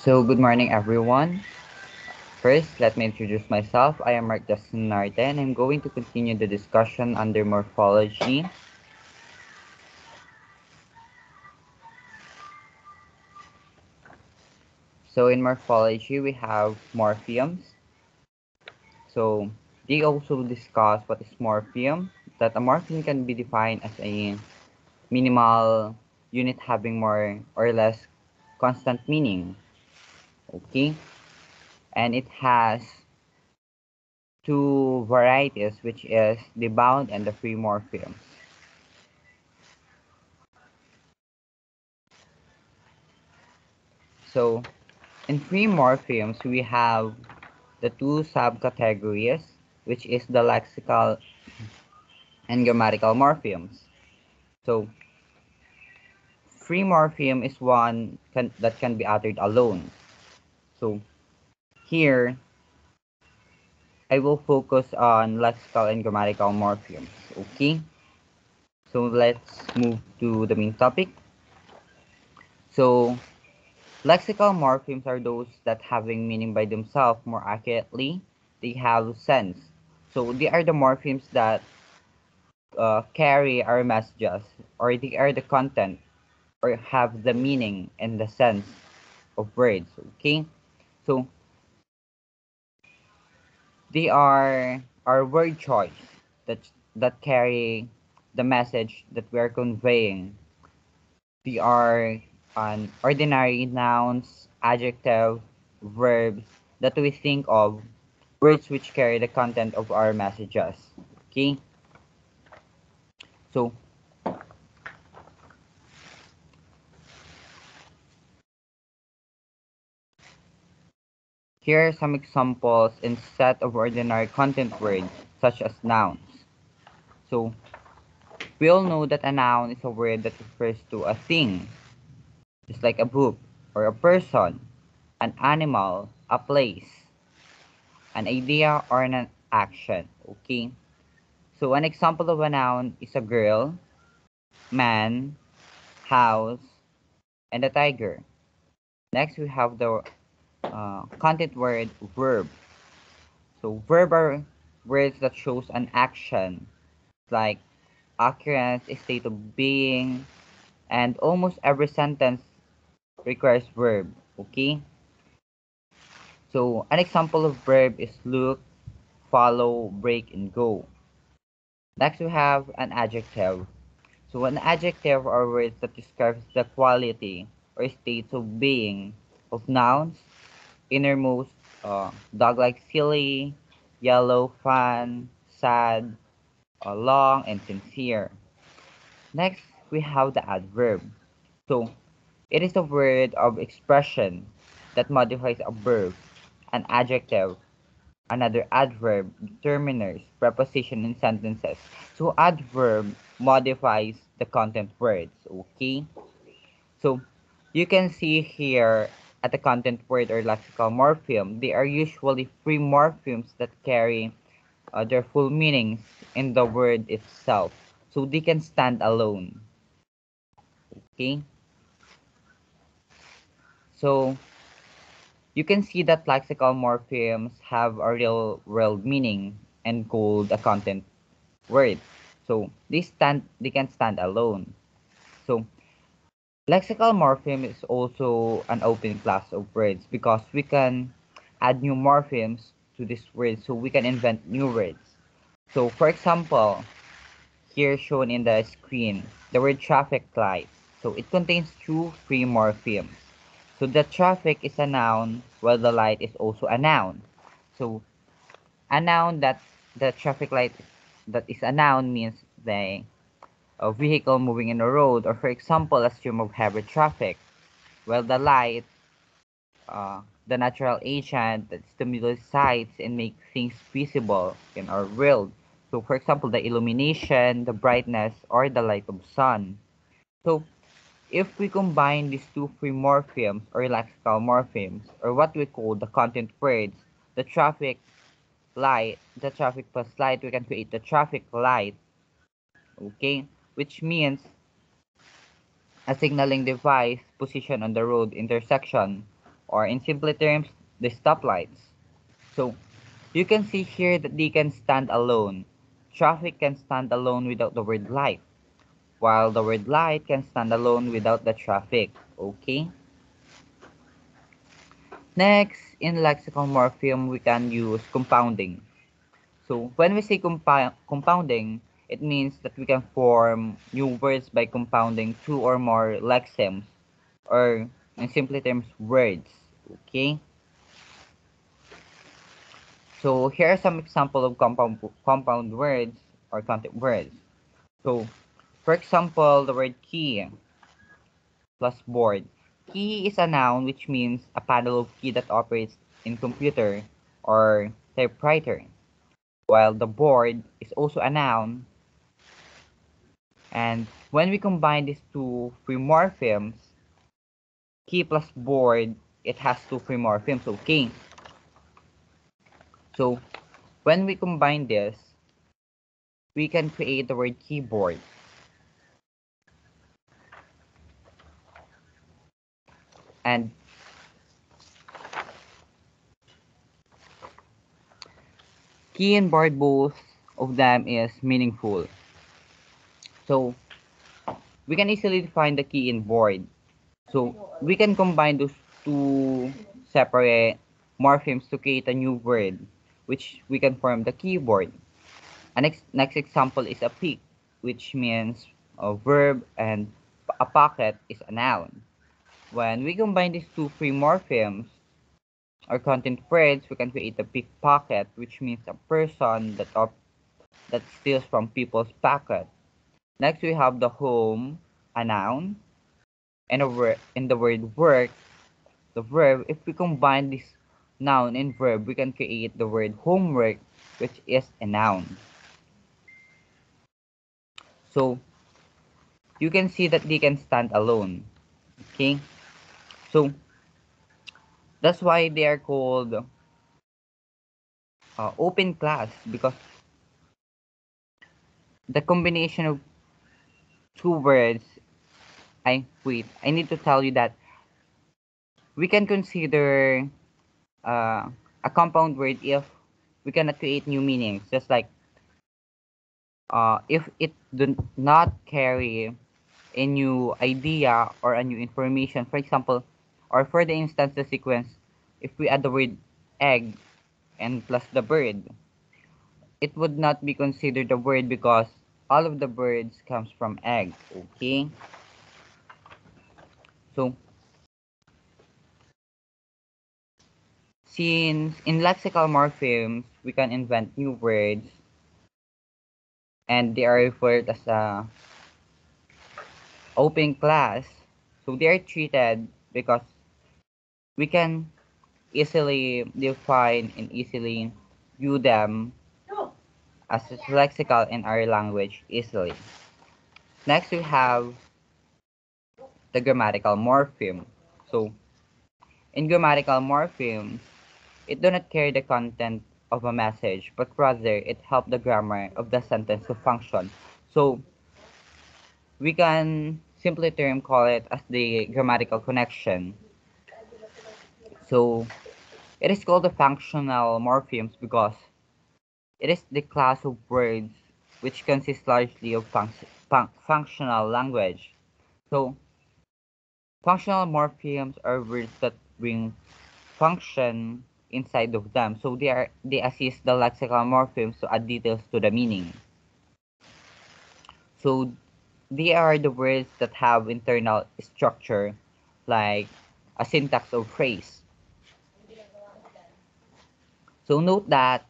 So, good morning, everyone. First, let me introduce myself. I am Justine Narte, and I'm going to continue the discussion under morphology. So, in morphology, we have morphemes. So, they also discuss what is morpheme, that a morpheme can be defined as a minimal unit having more or less constant meaning. Okay, and it has two varieties, which is the bound and the free morphemes. So, in free morphemes, we have the two subcategories, which is the lexical and grammatical morphemes. So, free morpheme is one that can be uttered alone. So, here, I will focus on lexical and grammatical morphemes. Okay, so let's move to the main topic. So, lexical morphemes are those that having meaning by themselves more accurately. They have sense. So, they are the morphemes that carry our messages, or they are the content, or have the meaning and the sense of words. Okay, so they are our word choice that carry the message that we are conveying. They are ordinary nouns, adjective, verbs that we think of, words which carry the content of our messages. Okay, so here are some examples in set of ordinary content words, such as nouns. So, we all know that a noun is a word that refers to a thing, just like a book, or a person, an animal, a place, an idea, or an action. Okay? So, an example of a noun is a girl, man, house, and a tiger. Next, we have the content word verb. So, verb are words that shows an action, like occurrence, a state of being, and almost every sentence requires verb. Okay, so an example of verb is look, follow, break, and go. Next, we have an adjective. So an adjective are words that describes the quality or states of being of nouns, innermost, dog-like, silly, yellow, fun, sad, long, and sincere. Next, we have the adverb. So it is a word of expression that modifies a verb, an adjective, another adverb, determiners, preposition, and sentences. So adverb modifies the content words. Okay? So you can see here at the content word or lexical morpheme, they are usually free morphemes that carry their full meanings in the word itself. So they can stand alone. Okay? So you can see that lexical morphemes have a real world meaning and called a content word. So they can stand alone. So lexical morpheme is also an open class of words because we can add new morphemes to this word, so we can invent new words. So for example, here shown in the screen, the word traffic light. So it contains two free morphemes. So the traffic is a noun while the light is also a noun. So a noun that the traffic light that is a noun means a vehicle moving in a road, or for example a stream of heavy traffic, while the light, the natural agent that stimulates sights and make things visible in our world. So for example the illumination, the brightness, or the light of sun. So if we combine these two free morphemes or lexical morphemes, or what we call the content words, the traffic the traffic plus light, we can create the traffic light, okay? Which means a signaling device positioned on the road intersection or in simple terms, the stoplights. So you can see here that they can stand alone. Traffic can stand alone without the word light, while the word light can stand alone without the traffic. Okay? Next, in lexical morpheme, we can use compounding. So when we say compounding, it means that we can form new words by compounding two or more lexemes, or in simple terms, words. Okay? So here are some example of compound words or content words. So for example, the word key plus board. Key is a noun which means a panel of key that operates in computer or typewriter, while the board is also a noun. And when we combine these two free morphemes, key plus board, it has two free morphemes, okay? So when we combine this, we can create the word keyboard. And key and board, both of them is meaningful. So we can easily define the key and board. So we can combine those two separate morphemes to create a new word, which we can form the keyboard. A next example is a pick, which means a verb, and a pocket is a noun. When we combine these two free morphemes or content words, we can create a pickpocket, which means a person that steals from people's pocket. Next, we have the home, a noun, and in the word work, the verb. If we combine this noun and verb, we can create the word homework, which is a noun. So you can see that they can stand alone. Okay, so that's why they are called open class, because the combination of two words. I need to tell you that we can consider uh, a compound word if we cannot create new meanings. Just like if it do not carry a new idea or a new information. For example, or for the instance, the sequence, if we add the word egg and plus the bird, it would not be considered a word because all of the birds comes from egg. Okay, so since in lexical morphemes we can invent new words and they are referred as a open class, so they are treated because we can easily define and easily view them as lexical in our language easily. Next, we have the grammatical morpheme. So, in grammatical morphemes, it do not carry the content of a message, but rather it helps the grammar of the sentence to function. So, we can simply term call it as the grammatical connection. So, it is called the functional morphemes because it is the class of words which consists largely of functional language. So, functional morphemes are words that bring function inside of them. So they assist the lexical morphemes to add details to the meaning. So they are the words that have internal structure, like a syntax of phrase. So note that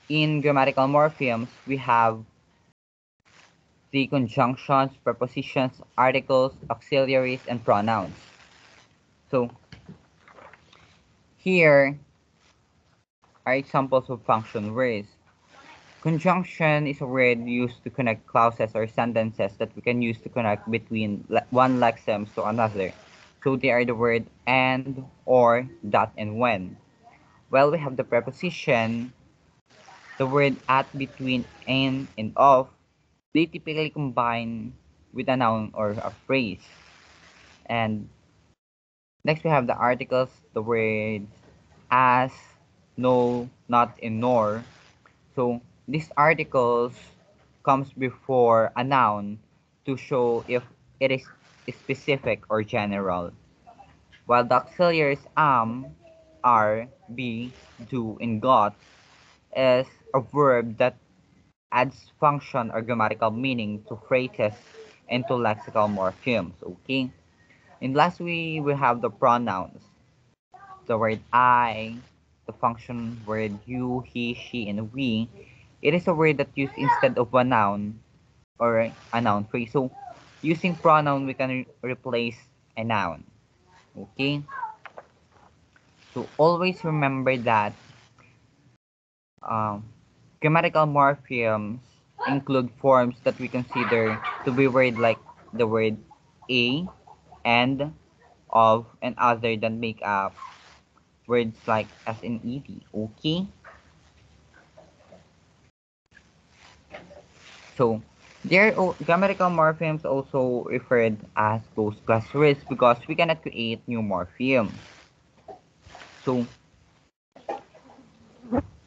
in grammatical morphemes, we have the conjunctions, prepositions, articles, auxiliaries, and pronouns. So here are examples of function words. Conjunction is a word used to connect clauses or sentences that we can use to connect between one lexemes to another. So they are the word and, or, that, and when. Well, we have the preposition, the word at, between, and of. They typically combine with a noun or a phrase. And Next, we have the articles, the words as, no, not, and nor. So these articles comes before a noun to show if it is specific or general, while the auxiliaries are, be, do, and got is a verb that adds function or grammatical meaning to phrases and to lexical morphemes. Okay. And last we have the pronouns. The word I, the function word you, he, she, and we. It is a word that used instead of a noun or a noun phrase. So using pronoun we can replace a noun. Okay. So always remember that um, grammatical morphemes include forms that we consider to be word like the word a, and, of, and other that make up words like as in ed. Okay. So their grammatical morphemes also referred as post class words because we cannot create new morphemes. So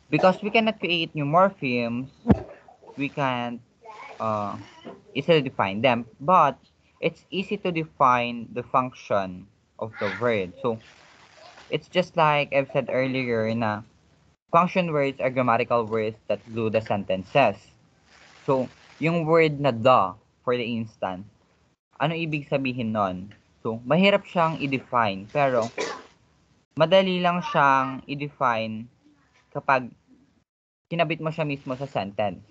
because we cannot create new morphemes, we can uh, easily define them, but it's easy to define the function of the word. So it's just like I've said earlier na function words are grammatical words that glue the sentences. So yung word na the, for the instance, ano ibig sabihin nun? So mahirap siyang i-define, pero madali lang siyang i-define kapag kinabit mo siya mismo sa sentence.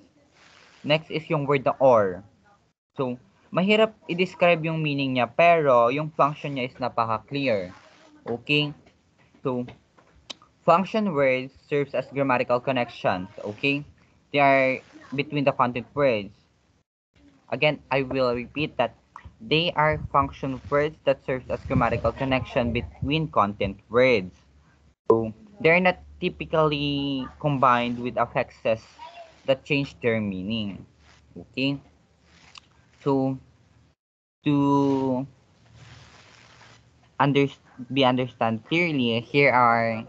Next is yung word na or. So, mahirap i-describe yung meaning niya, pero yung function niya is napaka-clear. Okay? So, function words serves as grammatical connections. Okay? They are between the content words. Again, I will repeat that they are function words that serves as grammatical connection between content words. So, they're not typically combined with affixes that change their meaning. Okay? So, to under, be understand clearly, here are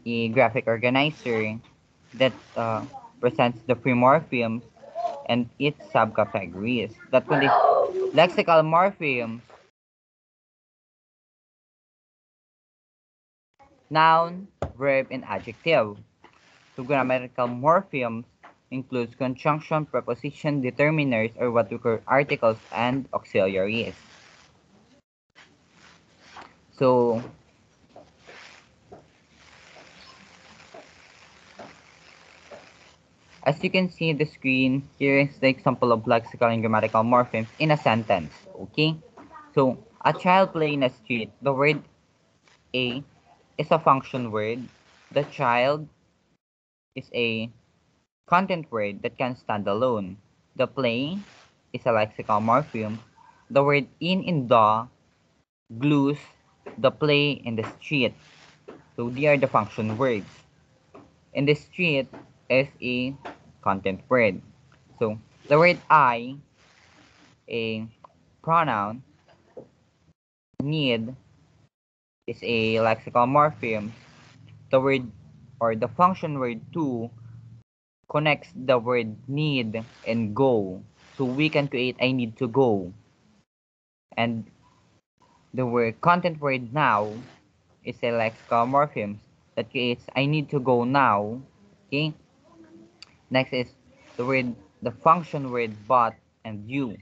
a graphic organizer that presents the free morphemes and its subcategories. That one is lexical morphemes, noun, verb, and adjective. So grammatical morphemes includes conjunction, preposition, determiners, or what we call articles and auxiliaries. So as you can see in the screen, here is the example of lexical and grammatical morphemes in a sentence. Okay? So, a child playing in a street. The word a is a function word. The child is a content word that can stand alone. The play is a lexical morpheme. The word in the glues the play in the street. So, they are the function words. In the street is a content word. So, the word I, a pronoun, need is a lexical morpheme. The word or the function word to connects the word need and go. So we can create I need to go. And the word content word now is a lexical morpheme that creates I need to go now. Okay. Next is the function word but and you.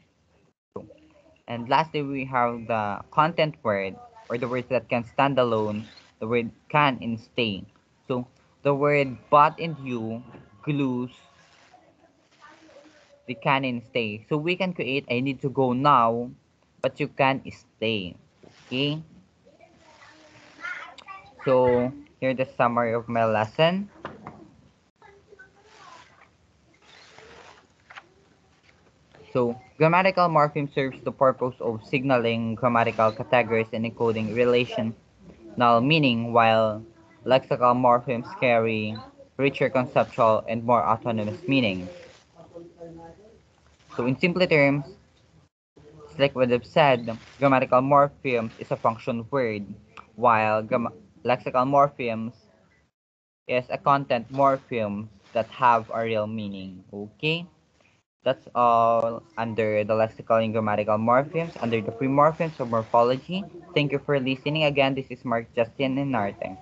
And lastly, we have the content word or the words that can stand alone, the word can and stay. So the word but and you glues the can and stay. So we can create I need to go now, but you can stay. Okay? So here's the summary of my lesson. So grammatical morpheme serves the purpose of signaling grammatical categories and encoding relational meaning, while lexical morphemes carry richer conceptual and more autonomous meaning. So in simple terms, it's like what I've said, grammatical morphemes is a function word while lexical morphemes is a content morphemes that have a real meaning. Okay? That's all under the lexical and grammatical morphemes, under the free morphemes of morphology. Thank you for listening. Again, this is Mark, Justine, and Narte.